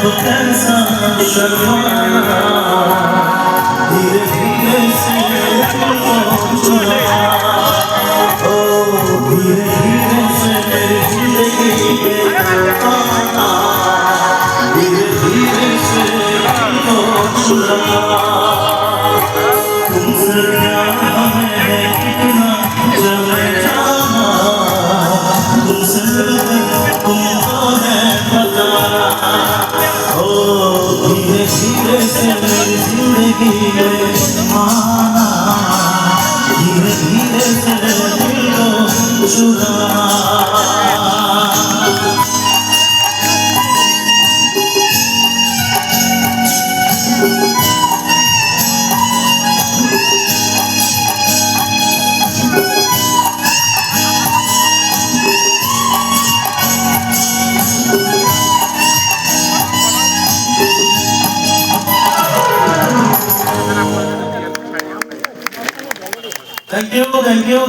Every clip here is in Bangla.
कैसा शर्माया धीरे धीरे से दिल को चुराया ओ धीरे धीरे से मेरी जिंदगी में आना धीरे धीरे से दिल को चुराया तुमसे प्यार हमें कितना चले जाना तुमसे तुमको है पता ओ धीरे धीरे से मेरी जिंदगी में आना धीरे धीरे से दिल को चुराना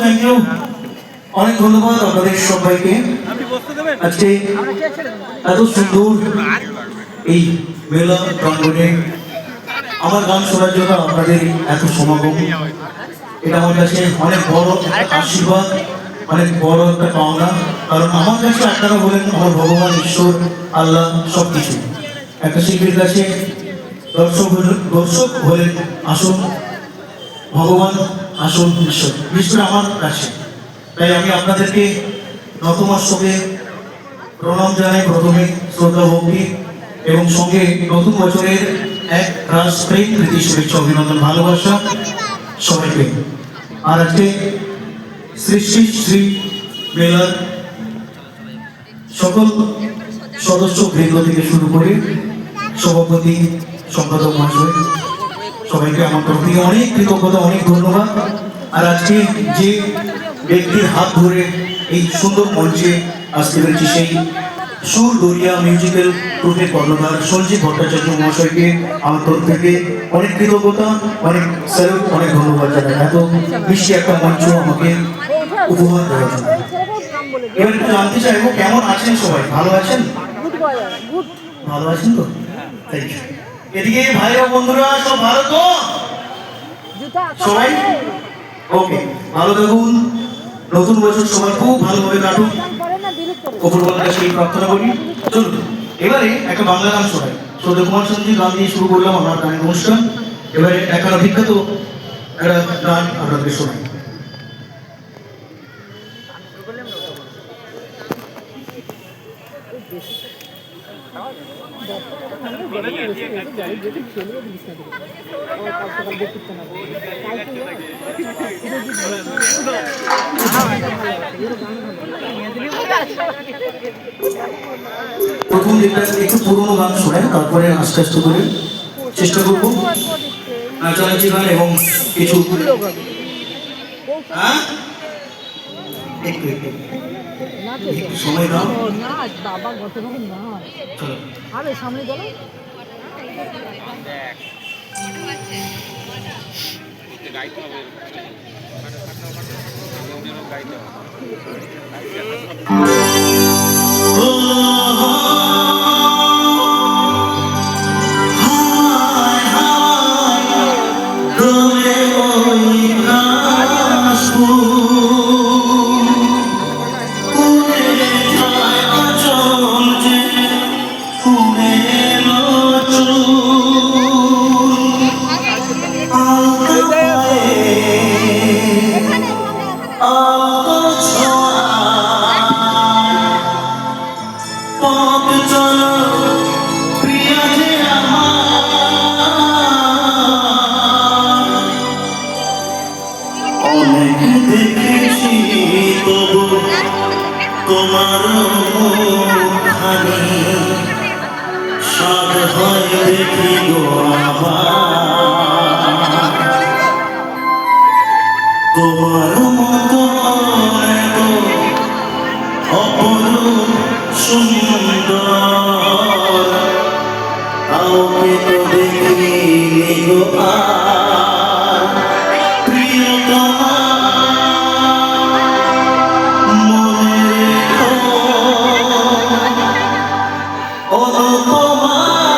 থ্যাংক ইউ অনেক ধন্যবাদ আপনাদের সবাইকে আজকে এত সুন্দর এই মেলা প্রাঙ্গণে আমার গান শোনার জন্য আপনাদের এত সমাগম এটা আমার কাছে অনেক বড় একটা আশীর্বাদ অনেক বড় একটা পাওনা কারণ আমার কাছে আপনারা বলেন আমার ভগবান ঈশ্বর আল্লাহ সব কিছু একটা শিল্পীর কাছে দর্শক হলেন আসল ভগবান আসল ঈশ্বর বিশেষ করে আমার কাছে তাই আমি আপনাদেরকে নতমস্তকে প্রণাম জানাই প্রথমে শ্রদ্ধা ভক্তি এবং সঙ্গে নতুন বছরের এক রাস প্রেম প্রীতি শুভেচ্ছা অভিনন্দন ভালোবাসা সবাইকে আর আজকে সৃষ্টি শ্রী মেলার সকল সদস্য বৃন্দ থেকে শুরু করে সভাপতি সম্পাদক মহাশয় সবাইকে আমার তরফ থেকে অনেক কৃতজ্ঞতা অনেক ধন্যবাদ আর আজকে যে ব্যক্তির হাত ধরে এই সুন্দর মঞ্চে আসতে পেরেছি সেই সুর দরিয়া মিউজিক্যাল গ্রুপের কর্ণধার সঞ্জীব ভট্টাচার্য মহাশয়কে আমার তরফ থেকে অনেক কৃতজ্ঞতা অনেক স্যালুট অনেক ধন্যবাদ জানাই এত মিষ্টি একটা মঞ্চ আমাকে উপহার দেওয়ার জন্য এবার একটু জানতে চাইবো কেমন আছেন সবাই ভালো আছেন ভালো আছেন তো থ্যাংক ইউ এদিকে ভাইরা বন্ধুরা সব ভালো তো সবাই ওকে ভালো থাকুন নতুন বছর সবার খুব ভালোভাবে কাটুন উপরওয়ালার কাছে এই প্রার্থনা করি চলুন এবারে একটা বাংলা গান শোনাই শ্রদ্ধা কুমার শানুজির গান দিয়ে শুরু করলাম আমার গানের অনুষ্ঠান এবারে একটা বিখ্যাত একটা গান আপনাদের শোনাই প্রথম দিকটা একটু পুরোনো গান শোনেন তারপরে আস্তে আস্তে করে চেষ্টা করবো নাচানাচি গান এবং কিছু একটু সময় দাও বাবা গত আরে সামনে চলো গাইতে হবে গাইতে হবে তোমার মুখখানি সাদ হয় দেখি গো তোমার মতো এত অপরূপ সুন্দর কাউকে তো দেখিনি গো মনে রেখো ও তোমার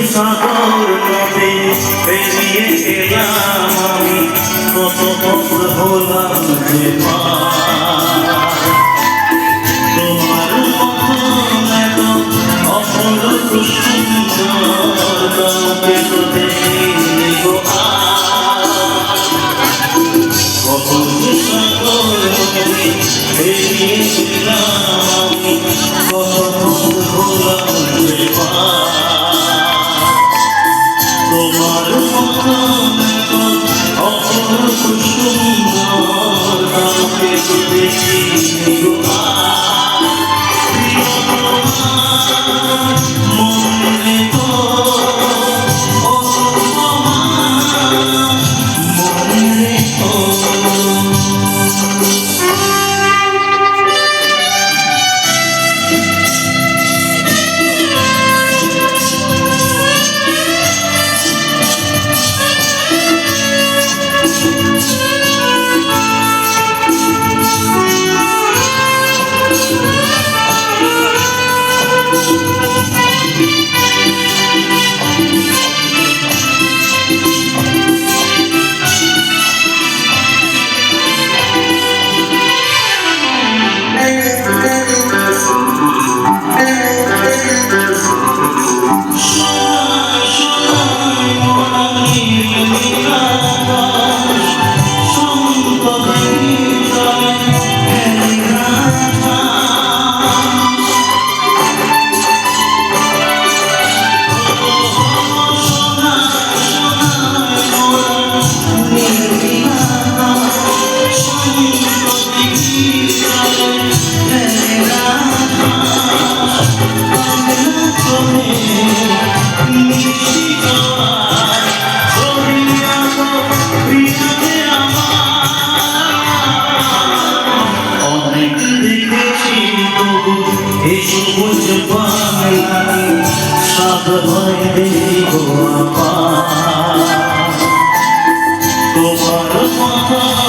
সাগর নদী পেরিয়ে গেলাম আমি, কত পথ হলাম যে পার। তোমার মতন এত অপরূপ সুন্দর কাউকে তো দেখিনি গো আর। কত সাগর নদী পেরিয়ে গেলাম আমি, কত পথ হলাম যে পার। তোমার মতন অপরূপ সুন্দর কাউকে তো দেখিনি গো আর। প্রিয় তোমার মনে তো ও তোমার মনে তো। তোমার কথা